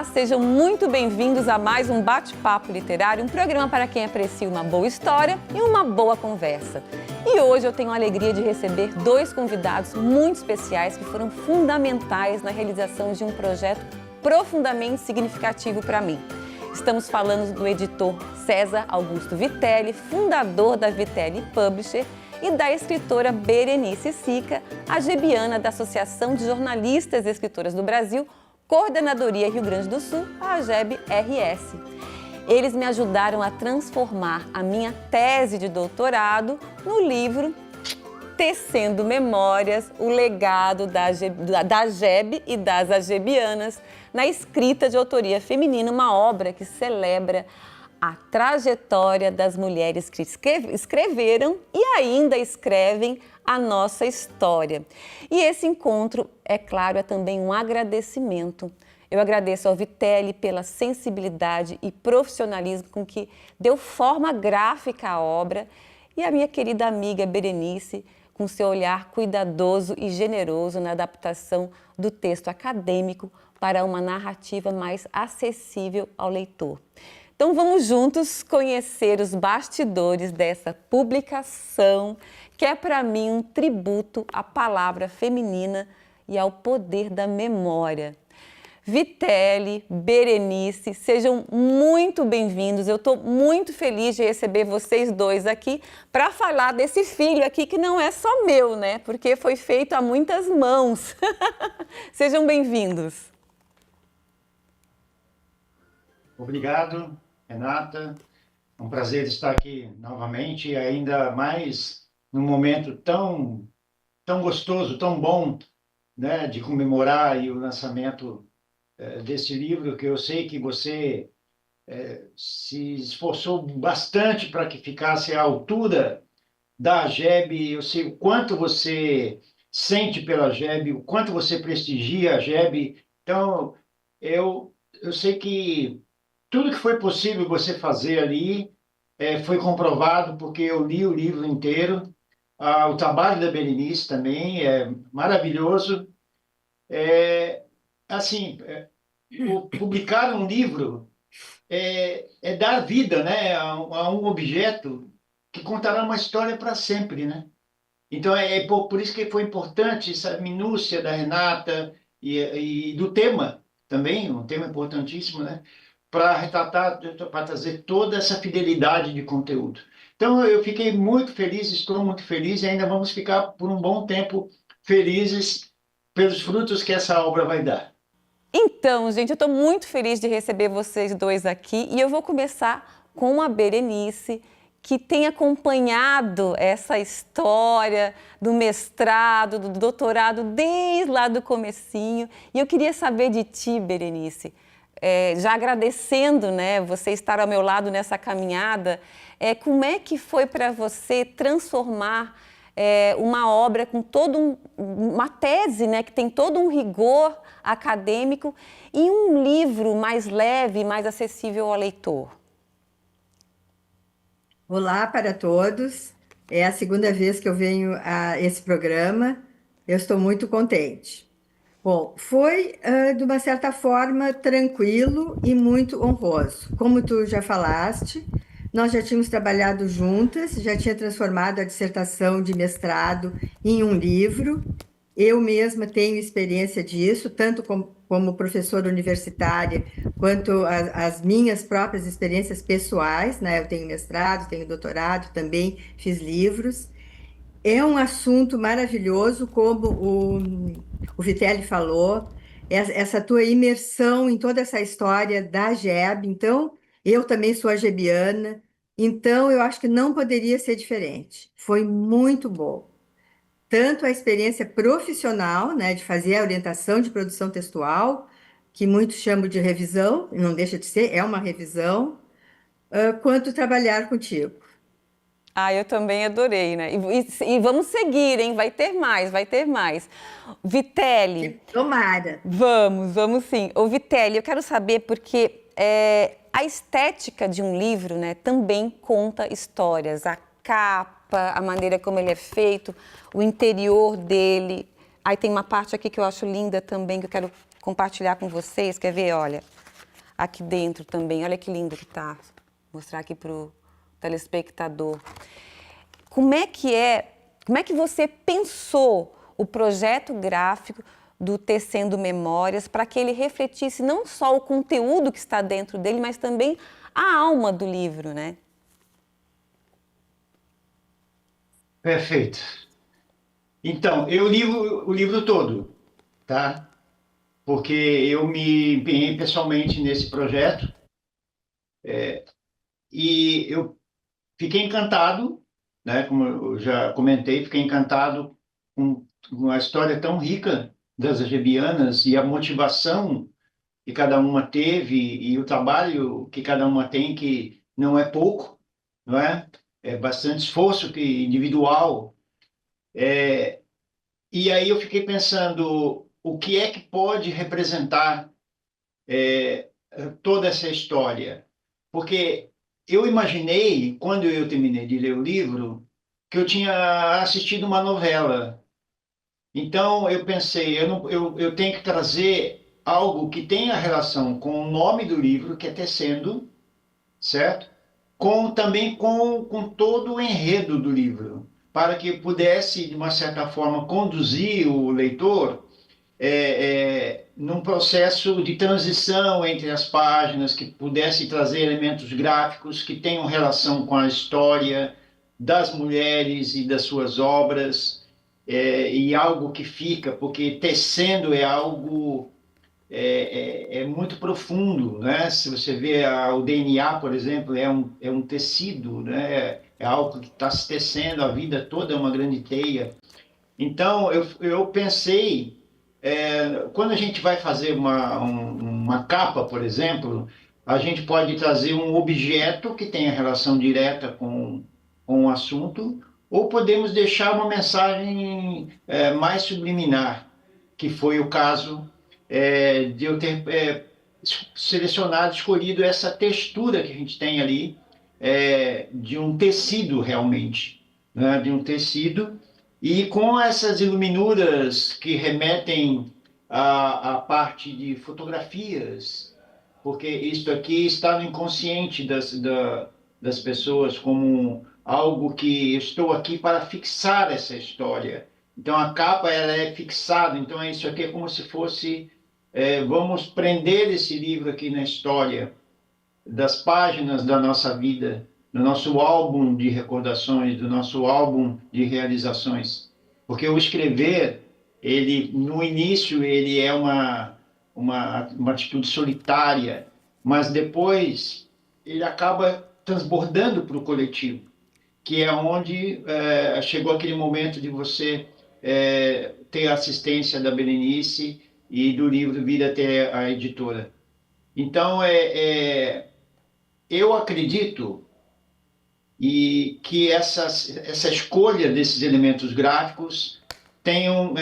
Olá, sejam muito bem-vindos a mais um Bate-Papo Literário, um programa para quem aprecia uma boa história e uma boa conversa. E hoje eu tenho a alegria de receber dois convidados muito especiais que foram fundamentais na realização de um projeto profundamente significativo para mim. Estamos falando do editor César Augusto Vitelli, fundador da Vitelli Publisher, e da escritora Berenice Sica, agebiana da Associação de Jornalistas e Escritoras do Brasil, Coordenadoria Rio Grande do Sul, a AGEB-RS. Eles me ajudaram a transformar a minha tese de doutorado no livro Tecendo Memórias, o legado da AGEB e das agebianas na escrita de autoria feminina, uma obra que celebra a trajetória das mulheres que escreveram e ainda escrevem a nossa história. E esse encontro, é claro, é também um agradecimento. Eu agradeço ao Vitelli pela sensibilidade e profissionalismo com que deu forma gráfica à obra e a minha querida amiga Berenice, com seu olhar cuidadoso e generoso na adaptação do texto acadêmico para uma narrativa mais acessível ao leitor. Então vamos juntos conhecer os bastidores dessa publicação, que é para mim um tributo à palavra feminina e ao poder da memória. Vitelli, Berenice, sejam muito bem-vindos. Eu estou muito feliz de receber vocês dois aqui para falar desse filho aqui que não é só meu, né? Porque foi feito a muitas mãos. Sejam bem-vindos. Obrigado, Renata. É um prazer estar aqui novamente, e ainda mais num momento tão gostoso, tão bom, né, de comemorar aí o lançamento desse livro, que eu sei que você se esforçou bastante para que ficasse à altura da AGEB. Eu sei o quanto você sente pela AGEB, o quanto você prestigia a AGEB. Então, eu sei que tudo que foi possível você fazer ali foi comprovado, porque eu li o livro inteiro. O trabalho da Berenice também é maravilhoso. Assim, publicar um livro é dar vida, né, a um objeto que contará uma história para sempre, né? Então, por isso que foi importante essa minúcia da Renata e do tema também, um tema importantíssimo, né? Para retratar, para trazer toda essa fidelidade de conteúdo. Então, eu fiquei muito feliz, estou muito feliz, e ainda vamos ficar por um bom tempo felizes pelos frutos que essa obra vai dar. Então, gente, eu estou muito feliz de receber vocês dois aqui e eu vou começar com a Berenice, que tem acompanhado essa história do mestrado, do doutorado, desde lá do comecinho. E eu queria saber de ti, Berenice, já agradecendo, né, você estar ao meu lado nessa caminhada, como é que foi para você transformar uma obra com uma tese, né, que tem todo um rigor acadêmico, em um livro mais leve, mais acessível ao leitor? Olá para todos. É a segunda vez que eu venho a esse programa. Eu estou muito contente. Bom, foi, de uma certa forma, tranquilo e muito honroso. Como tu já falaste, nós já tínhamos trabalhado juntas, já tinha transformado a dissertação de mestrado em um livro. Eu mesma tenho experiência disso, tanto como professora universitária, quanto as minhas próprias experiências pessoais, né? Eu tenho mestrado, tenho doutorado, também fiz livros. É um assunto maravilhoso, como o Vitelli falou, essa tua imersão em toda essa história da AGEB. Então, eu também sou agebiana, então eu acho que não poderia ser diferente. Foi muito bom. Tanto a experiência profissional, né, de fazer a orientação de produção textual, que muitos chamam de revisão, e não deixa de ser, é uma revisão, quanto trabalhar contigo. Eu também adorei, né? E vamos seguir, hein? Vai ter mais, vai ter mais. Vitelli. Tomara. Vamos sim. Ô, Vitelli, eu quero saber porque a estética de um livro, né, também conta histórias. A capa, a maneira como ele é feito, o interior dele. Aí tem uma parte aqui que eu acho linda também, que eu quero compartilhar com vocês. Quer ver? Olha, aqui dentro também. Olha que lindo que tá. Vou mostrar aqui para o telespectador. Como é que você pensou o projeto gráfico do Tecendo Memórias para que ele refletisse não só o conteúdo que está dentro dele, mas também a alma do livro, né? Perfeito. Então, eu li o livro todo, tá? Porque eu me empenhei pessoalmente nesse projeto e eu fiquei encantado, né? Como eu já comentei, fiquei encantado com a história tão rica das argebianas e a motivação que cada uma teve e o trabalho que cada uma tem, que não é pouco, não é? É bastante esforço individual. E aí eu fiquei pensando o que é que pode representar toda essa história. Porque eu imaginei, quando eu terminei de ler o livro, que eu tinha assistido uma novela. Então eu pensei, eu tenho que trazer algo que tenha relação com o nome do livro, que é Tecendo, certo? Também com todo o enredo do livro, para que pudesse, de uma certa forma, conduzir o leitor num processo de transição entre as páginas, que pudesse trazer elementos gráficos que tenham relação com a história das mulheres e das suas obras, e algo que fica, porque tecendo é algo muito profundo, né? Se você vê o DNA, por exemplo, é um tecido, né? É algo que está se tecendo a vida toda, é uma grande teia. Então, eu pensei, quando a gente vai fazer uma capa, por exemplo, a gente pode trazer um objeto que tenha relação direta com o assunto, ou podemos deixar uma mensagem mais subliminar, que foi o caso de eu ter selecionado, escolhido essa textura que a gente tem ali, de um tecido realmente, né? De um tecido, e com essas iluminuras que remetem à parte de fotografias, porque isto aqui está no inconsciente das pessoas como algo que estou aqui para fixar essa história. Então a capa ela é fixada, então isso aqui é como se fosse, vamos prender esse livro aqui na história das páginas da nossa vida, do nosso álbum de recordações, do nosso álbum de realizações. Porque o escrever, ele no início ele é uma atitude solitária, mas depois ele acaba transbordando para o coletivo, que é onde chegou aquele momento de você ter a assistência da Berenice e do livro vir até a editora. Então, eu acredito que essa escolha desses elementos gráficos tenham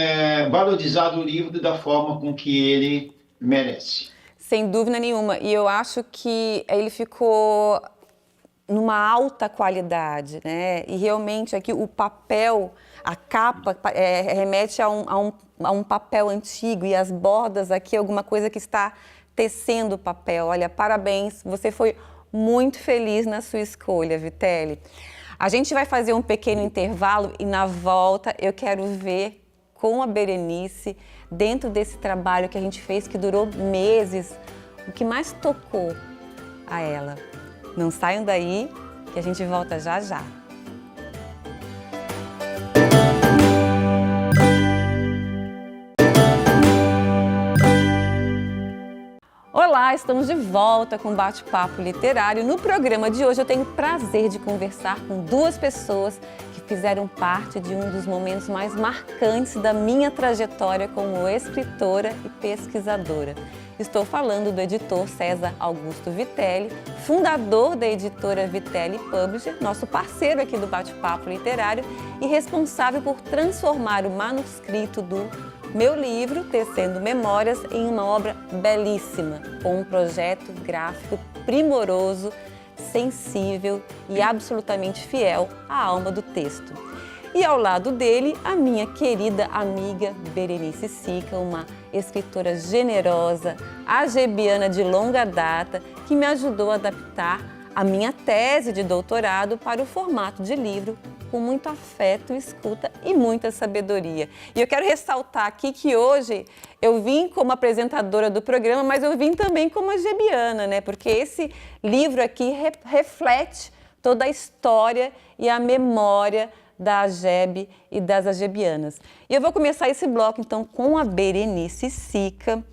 valorizado o livro da forma com que ele merece. Sem dúvida nenhuma. E eu acho que ele ficou numa alta qualidade, né? E realmente aqui o papel, a capa remete a um papel antigo, e as bordas aqui é alguma coisa que está tecendo o papel. Olha, parabéns, você foi muito feliz na sua escolha, Vitelli. A gente vai fazer um pequeno intervalo e na volta eu quero ver com a Berenice, dentro desse trabalho que a gente fez, que durou meses, o que mais tocou a ela. Não saiam daí, que a gente volta já já. Olá, estamos de volta com Bate-Papo Literário. No programa de hoje eu tenho o prazer de conversar com duas pessoas que fizeram parte de um dos momentos mais marcantes da minha trajetória como escritora e pesquisadora. Estou falando do editor César Augusto Vitelli, fundador da editora Vitelli Publisher, nosso parceiro aqui do Bate-Papo Literário e responsável por transformar o manuscrito do meu livro, Tecendo Memórias, em uma obra belíssima, com um projeto gráfico primoroso, sensível e absolutamente fiel à alma do texto. E ao lado dele, a minha querida amiga Berenice Sica, uma escritora generosa, agebiana de longa data, que me ajudou a adaptar a minha tese de doutorado para o formato de livro, com muito afeto, escuta e muita sabedoria. E eu quero ressaltar aqui que hoje eu vim como apresentadora do programa, mas eu vim também como agebiana, né? Porque esse livro aqui reflete toda a história e a memória da Agebe e das agebianas. E eu vou começar esse bloco, então, com a Berenice Sica.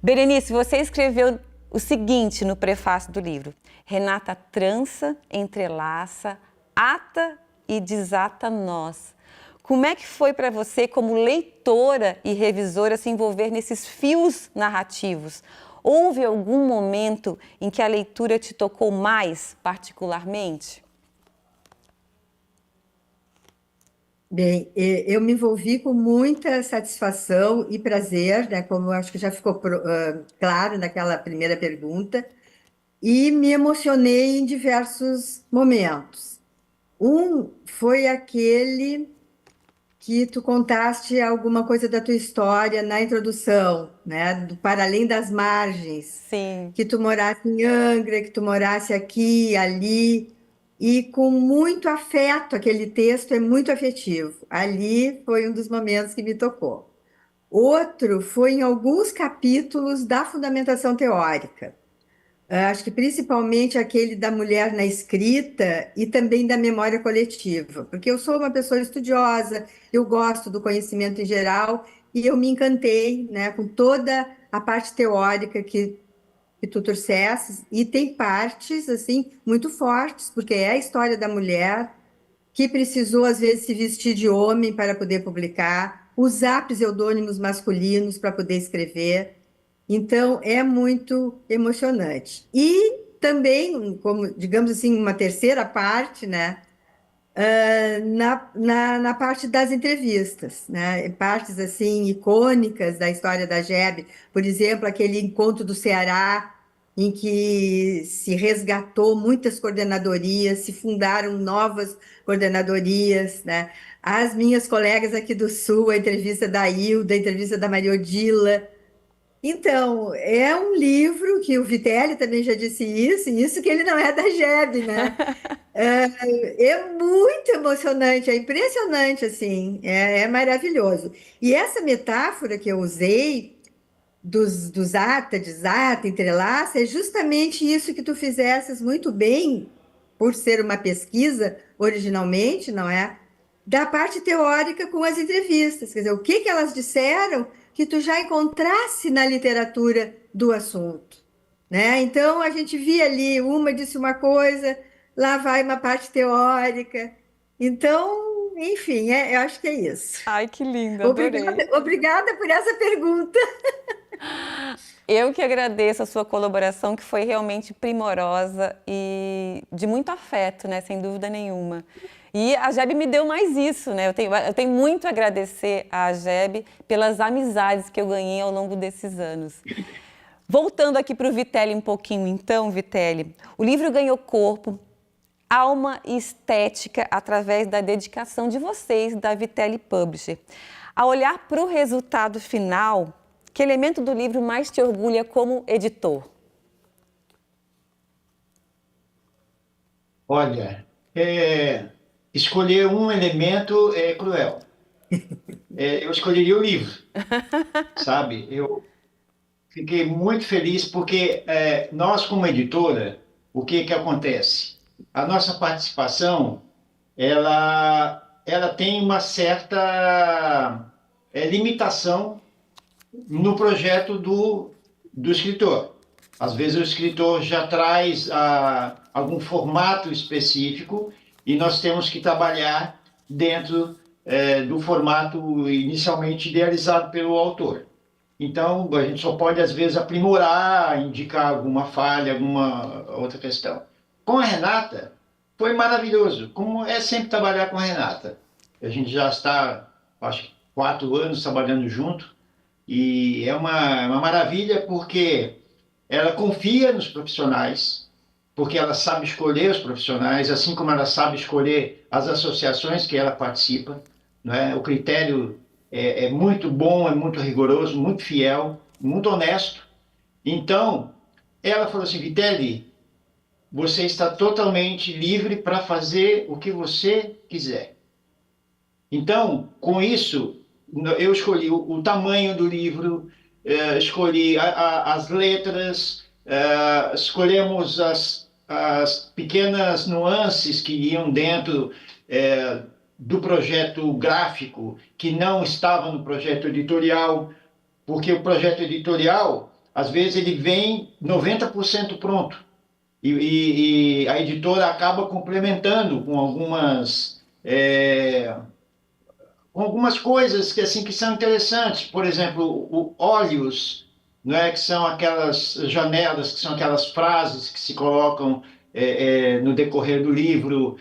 Berenice, você escreveu o seguinte no prefácio do livro: Renata trança, entrelaça, ata e desata nós. Como é que foi para você, como leitora e revisora, se envolver nesses fios narrativos? Houve algum momento em que a leitura te tocou mais, particularmente? Bem, eu me envolvi com muita satisfação e prazer, né, como eu acho que já ficou claro naquela primeira pergunta, e me emocionei em diversos momentos. Um foi aquele que tu contaste alguma coisa da tua história na introdução, né, do Para Além das Margens, Sim. que tu morasse em Angra, que tu morasse aqui, ali, e com muito afeto, aquele texto é muito afetivo. Ali foi um dos momentos que me tocou. Outro foi em alguns capítulos da fundamentação teórica. Acho que principalmente aquele da mulher na escrita e também da memória coletiva, porque eu sou uma pessoa estudiosa, eu gosto do conhecimento em geral e eu me encantei, né, com toda a parte teórica que tu trouxesses, e tem partes assim muito fortes, porque é a história da mulher que precisou às vezes se vestir de homem para poder publicar, usar pseudônimos masculinos para poder escrever. Então, é muito emocionante. E também, como, digamos assim, uma terceira parte, né, na parte das entrevistas, né, partes, assim, icônicas da história da GEB, por exemplo, aquele encontro do Ceará, em que se resgatou muitas coordenadorias, se fundaram novas coordenadorias, né, as minhas colegas aqui do Sul, a entrevista da Hilda, a entrevista da Maria Odila. Então, é um livro que o Vitelli também já disse isso, e isso que ele não é da GEB, né? É muito emocionante, é impressionante, assim, é maravilhoso. E essa metáfora que eu usei dos ata, desata, entrelaça, é justamente isso que tu fizesses muito bem, por ser uma pesquisa originalmente, não é? Da parte teórica com as entrevistas, quer dizer, o que que elas disseram que tu já encontrasse na literatura do assunto, né? Então a gente via ali, uma disse uma coisa, lá vai uma parte teórica. Então, enfim, eu acho que é isso. Ai, que linda, adorei. Obrigada por essa pergunta. Eu que agradeço a sua colaboração, que foi realmente primorosa e de muito afeto, né? Sem dúvida nenhuma. E a Agebe me deu mais isso, né? Eu tenho muito a agradecer à Agebe pelas amizades que eu ganhei ao longo desses anos. Voltando aqui para o Vitelli um pouquinho, então, Vitelli, o livro ganhou corpo, alma e estética através da dedicação de vocês, da Vitelli Publisher. Ao olhar para o resultado final, que elemento do livro mais te orgulha como editor? Olha, escolher um elemento é cruel. Eu escolheria o livro, sabe? Eu fiquei muito feliz porque nós, como editora, o que que acontece? A nossa participação, ela tem uma certa limitação no projeto do escritor. Às vezes o escritor já traz algum formato específico e nós temos que trabalhar dentro do formato inicialmente idealizado pelo autor. Então, a gente só pode, às vezes, aprimorar, indicar alguma falha, alguma outra questão. Com a Renata, foi maravilhoso, como é sempre trabalhar com a Renata. A gente já está, acho que 4 anos trabalhando junto, e é uma maravilha porque ela confia nos profissionais, porque ela sabe escolher os profissionais, assim como ela sabe escolher as associações que ela participa, não é? O critério é muito bom, é muito rigoroso, muito fiel, muito honesto. Então, ela falou assim, Vitelli, você está totalmente livre para fazer o que você quiser. Então, com isso, eu escolhi o tamanho do livro, escolhi as letras, escolhemos as pequenas nuances que iam dentro do projeto gráfico, que não estava no projeto editorial, porque o projeto editorial, às vezes, ele vem 90% pronto. E a editora acaba complementando com algumas coisas que assim que são interessantes, por exemplo, o óleos, não é, que são aquelas janelas, que são aquelas frases que se colocam no decorrer do livro,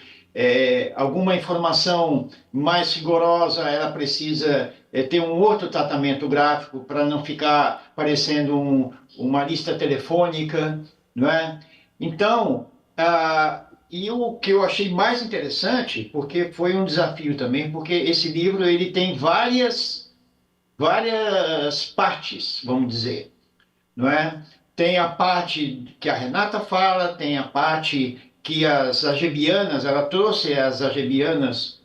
alguma informação mais rigorosa, ela precisa ter um outro tratamento gráfico para não ficar parecendo uma lista telefônica, não é? Então, e o que eu achei mais interessante, porque foi um desafio também, porque esse livro ele tem várias partes, vamos dizer, não é? Tem a parte que a Renata fala, tem a parte que as agebianas, ela trouxe as agebianas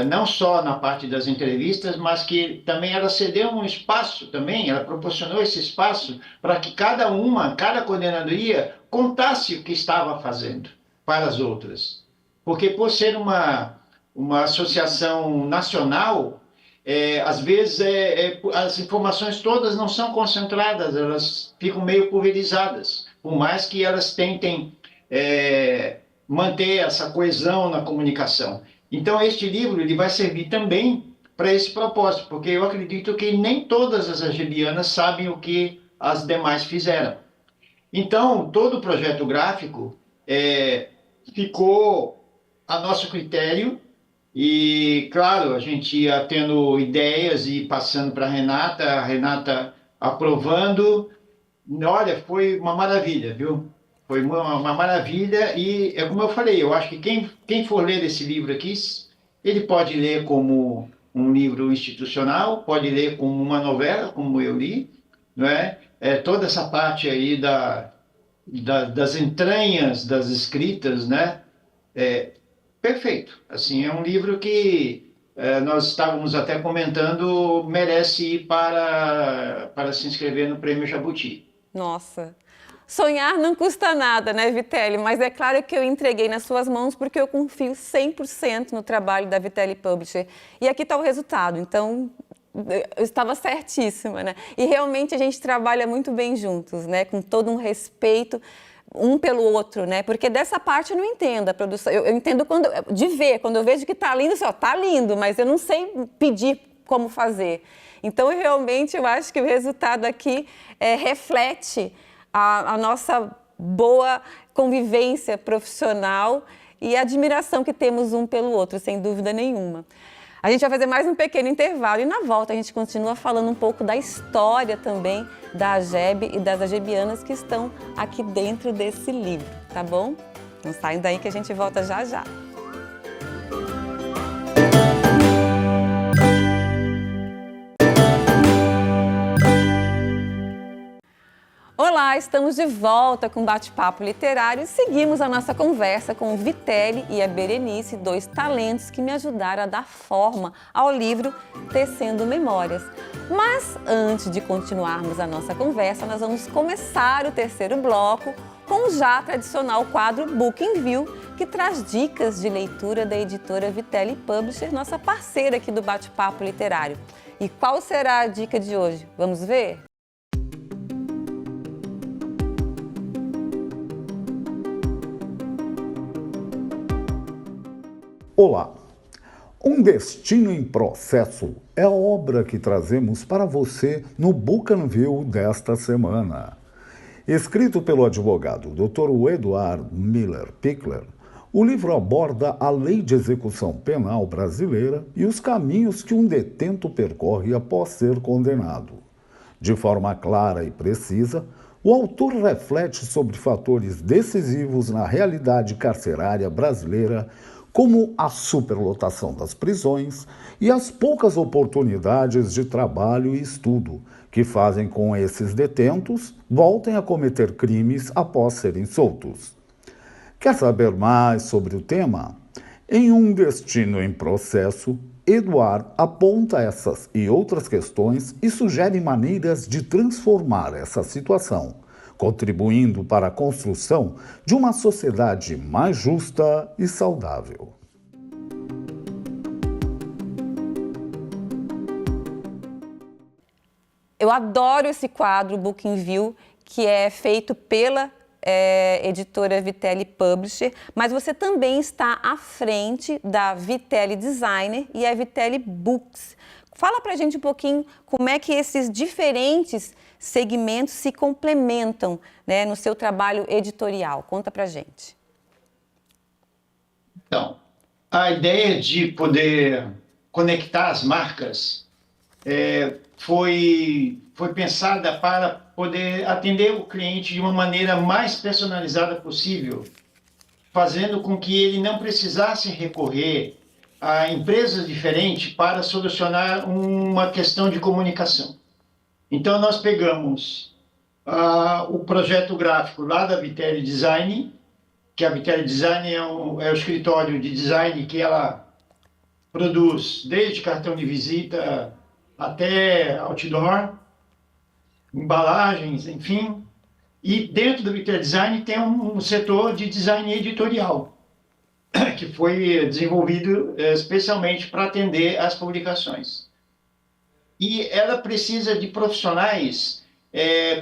não só na parte das entrevistas, mas que também ela cedeu um espaço também, ela proporcionou esse espaço para que cada coordenadoria contasse o que estava fazendo para as outras. Porque por ser uma associação nacional, às vezes as informações todas não são concentradas, elas ficam meio pulverizadas, por mais que elas tentem manter essa coesão na comunicação. Então, este livro ele vai servir também para esse propósito, porque eu acredito que nem todas as agebianas sabem o que as demais fizeram. Então, todo o projeto gráfico ficou a nosso critério e, claro, a gente ia tendo ideias e passando para a Renata aprovando. Olha, foi uma maravilha, viu? Foi uma maravilha e, é como eu falei, eu acho que quem for ler esse livro aqui, ele pode ler como um livro institucional, pode ler como uma novela, como eu li, não é? Toda essa parte aí das entranhas das escritas, né? Perfeito. Assim, é um livro que nós estávamos até comentando, merece ir para se inscrever no Prêmio Jabuti. Nossa, sonhar não custa nada, né, Vitelli? Mas é claro que eu entreguei nas suas mãos porque eu confio 100% no trabalho da Vitelli Publisher. E aqui está o resultado, então eu estava certíssima, né? E realmente a gente trabalha muito bem juntos, né? Com todo um respeito um pelo outro, né? Porque dessa parte eu não entendo a produção. Eu entendo quando eu vejo que está lindo, só está lindo, mas eu não sei pedir como fazer. Então, realmente, eu acho que o resultado aqui reflete a nossa boa convivência profissional e a admiração que temos um pelo outro, sem dúvida nenhuma. A gente vai fazer mais um pequeno intervalo e na volta a gente continua falando um pouco da história também da AGEB e das agebianas que estão aqui dentro desse livro, tá bom? Não saem daí que a gente volta já já. Olá, estamos de volta com Bate-Papo Literário e seguimos a nossa conversa com o Vitelli e a Berenice, dois talentos que me ajudaram a dar forma ao livro Tecendo Memórias. Mas antes de continuarmos a nossa conversa, nós vamos começar o terceiro bloco com o já tradicional quadro Book in View, que traz dicas de leitura da editora Vitelli Publisher, nossa parceira aqui do Bate-Papo Literário. E qual será a dica de hoje? Vamos ver? Olá! Um Destino em Processo é a obra que trazemos para você no Book in View desta semana. Escrito pelo advogado Dr. Eduard Miller Pickler, o livro aborda a lei de execução penal brasileira e os caminhos que um detento percorre após ser condenado. De forma clara e precisa, O autor reflete sobre fatores decisivos na realidade carcerária brasileira, como a superlotação das prisões e as poucas oportunidades de trabalho e estudo, que fazem com esses detentos voltem a cometer crimes após serem soltos. Quer saber mais sobre o tema? Em Um Destino em Processo, Eduard aponta essas e outras questões e sugere maneiras de transformar essa situação, contribuindo para a construção de uma sociedade mais justa e saudável. Eu adoro esse quadro Book in View, que é feito pela editora Vitelli Publisher, mas você também está à frente da Vitelli Designer e a Vitelli Books. Fala pra gente um pouquinho como é que esses diferentes segmentos se complementam, né, no seu trabalho editorial. Conta pra gente. Então, a ideia de poder conectar as marcas foi pensada para poder atender o cliente de uma maneira mais personalizada possível, fazendo com que ele não precisasse recorrer a empresas diferentes para solucionar uma questão de comunicação. Então, nós pegamos o projeto gráfico lá da Vitelli Design, que a Vitelli Design é o escritório de design que ela produz desde cartão de visita até outdoor, embalagens, enfim. E dentro do Vitelli Design tem um setor de design editorial, que foi desenvolvido especialmente para atender às publicações. E ela precisa de profissionais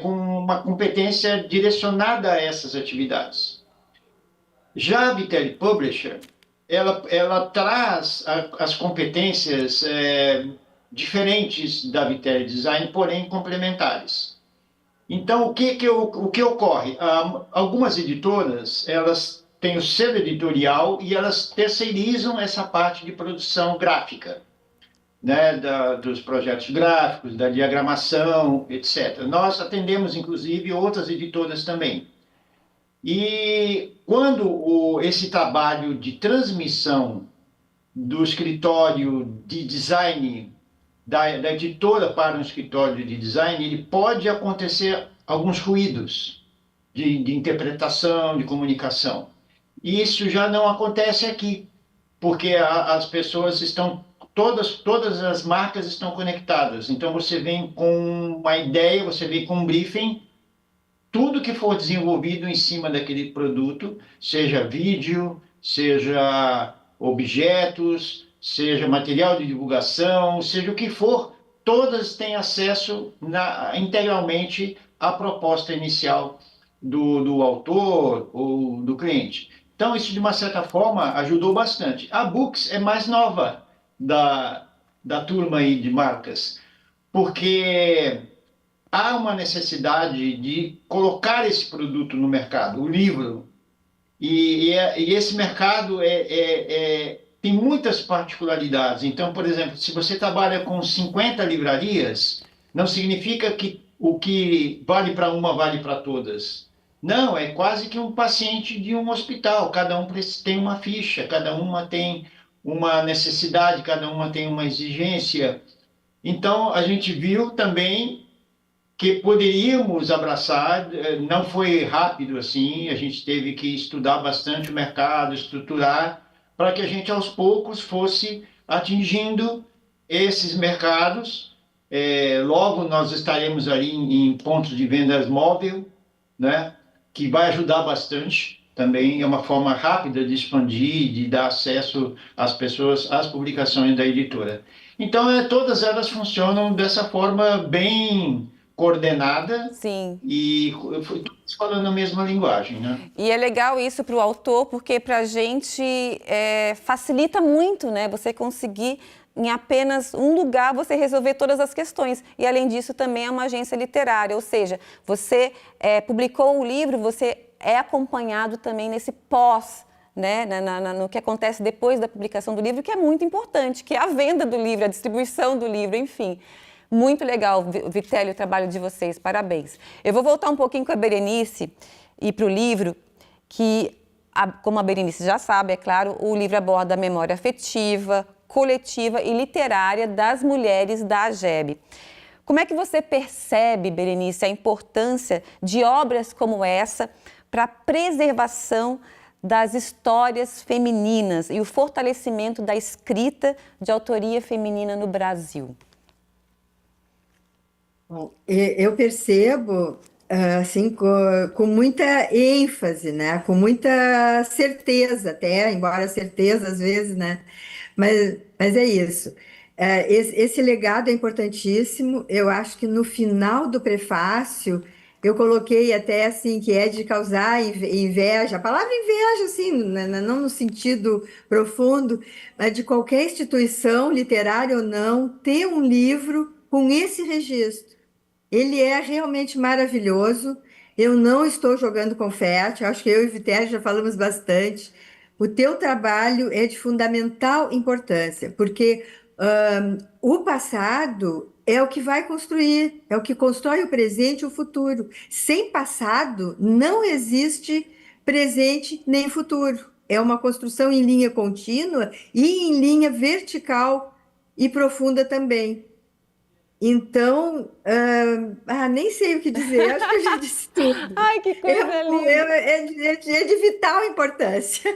com uma competência direcionada a essas atividades. Já a Vitelli Publisher, ela traz as competências diferentes da Vitelli Design, porém complementares. Então, o que ocorre? Algumas editoras, elas têm o selo editorial e elas terceirizam essa parte de produção gráfica, né, dos projetos gráficos, da diagramação, etc. Nós atendemos, inclusive, outras editoras também. E quando esse trabalho de transmissão do escritório de design, da editora para um escritório de design, ele pode acontecer alguns ruídos de interpretação, de comunicação. E isso já não acontece aqui, porque as pessoas estão, todas as marcas estão conectadas. Então você vem com uma ideia, você vem com um briefing, tudo que for desenvolvido em cima daquele produto, seja vídeo, seja objetos, seja material de divulgação, seja o que for, todas têm acesso integralmente à proposta inicial do autor ou do cliente. Então, isso, de uma certa forma, ajudou bastante. A Books é mais nova da turma aí de marcas, porque há uma necessidade de colocar esse produto no mercado, o livro. E esse mercado tem muitas particularidades. Então, por exemplo, se você trabalha com 50 livrarias, não significa que o que vale para uma vale para todas. Não, é quase que um paciente de um hospital. Cada um tem uma ficha, cada uma tem uma necessidade, cada uma tem uma exigência. Então, a gente viu também que poderíamos abraçar, não foi rápido assim, a gente teve que estudar bastante o mercado, estruturar, para que a gente aos poucos fosse atingindo esses mercados. Logo nós estaremos ali em pontos de vendas móvel, né, que vai ajudar bastante. Também é uma forma rápida de expandir, de dar acesso às pessoas, às publicações da editora. Então, todas elas funcionam dessa forma bem coordenada. Sim. E todos falando a mesma linguagem, né? E é legal isso para o autor, porque para a gente facilita muito, né? Você conseguir, em apenas um lugar, você resolver todas as questões. E, além disso, também é uma agência literária, ou seja, você publicou o livro, você é acompanhado também nesse pós, né, no que acontece depois da publicação do livro, que é muito importante, que é a venda do livro, a distribuição do livro, enfim. Muito legal, Vitélio, o trabalho de vocês, parabéns. Eu vou voltar um pouquinho com a Berenice e para o livro, que, como a Berenice já sabe, é claro, o livro aborda a memória afetiva, coletiva e literária das mulheres da AGEB. Como é que você percebe, Berenice, a importância de obras como essa para a preservação das histórias femininas e o fortalecimento da escrita de autoria feminina no Brasil? Bom, eu percebo assim com muita ênfase, né? Com muita certeza até, embora certeza às vezes, né? Mas é isso. Esse legado é importantíssimo. Eu acho que no final do prefácio eu coloquei até assim que é de causar inveja. A palavra inveja, assim, não no sentido profundo, mas de qualquer instituição literária ou não ter um livro com esse registro. Ele é realmente maravilhoso. Eu não estou jogando confete, acho que eu e Vitério já falamos bastante. O teu trabalho é de fundamental importância, porque o passado é o que vai construir, é o que constrói o presente e o futuro. Sem passado, não existe presente nem futuro. É uma construção em linha contínua e em linha vertical e profunda também. Então, nem sei o que dizer, acho que eu já disse tudo. Ai, que coisa linda! É de vital importância.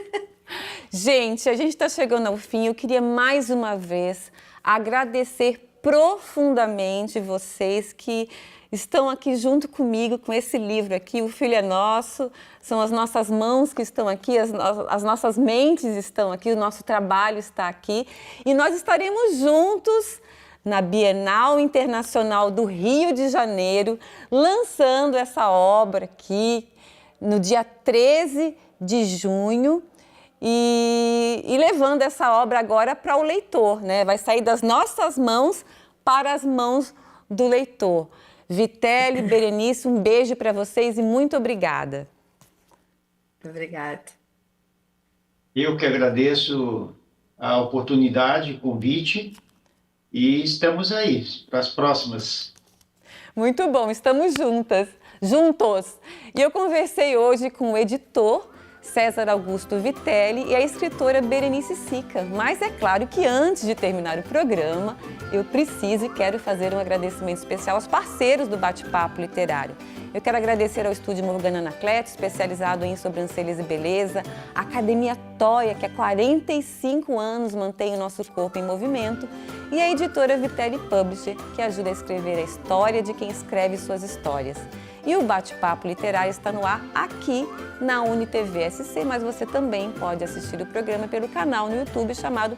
Gente, a gente está chegando ao fim. Eu queria mais uma vez agradecer profundamente vocês que estão aqui junto comigo com esse livro aqui, O Filho é Nosso. São as nossas mãos que estão aqui, as nossas mentes estão aqui, o nosso trabalho está aqui. E nós estaremos juntos na Bienal Internacional do Rio de Janeiro, lançando essa obra aqui no dia 13 de junho e levando essa obra agora para o leitor, né? Vai sair das nossas mãos para as mãos do leitor. Vitélio, Berenice, um beijo para vocês e muito obrigada. Obrigada. Eu que agradeço a oportunidade, o convite, e estamos aí para as próximas. Muito bom, estamos juntos. E eu conversei hoje com o editor César Augusto Vitelli e a escritora Berenice Sica. Mas é claro que antes de terminar o programa, eu preciso e quero fazer um agradecimento especial aos parceiros do Bate-Papo Literário. Eu quero agradecer ao Estúdio Morgana Anacleto, especializado em sobrancelhas e beleza, a Academia Toia, que há 45 anos mantém o nosso corpo em movimento, e a editora Vitelli Publisher, que ajuda a escrever a história de quem escreve suas histórias. E o Bate-Papo Literário está no ar aqui na UniTV SC, mas você também pode assistir o programa pelo canal no YouTube chamado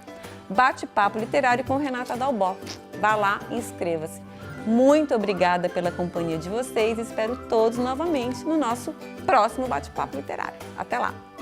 Bate-Papo Literário com Renata Dalbó. Vá lá e inscreva-se. Muito obrigada pela companhia de vocês e espero todos novamente no nosso próximo Bate-Papo Literário. Até lá!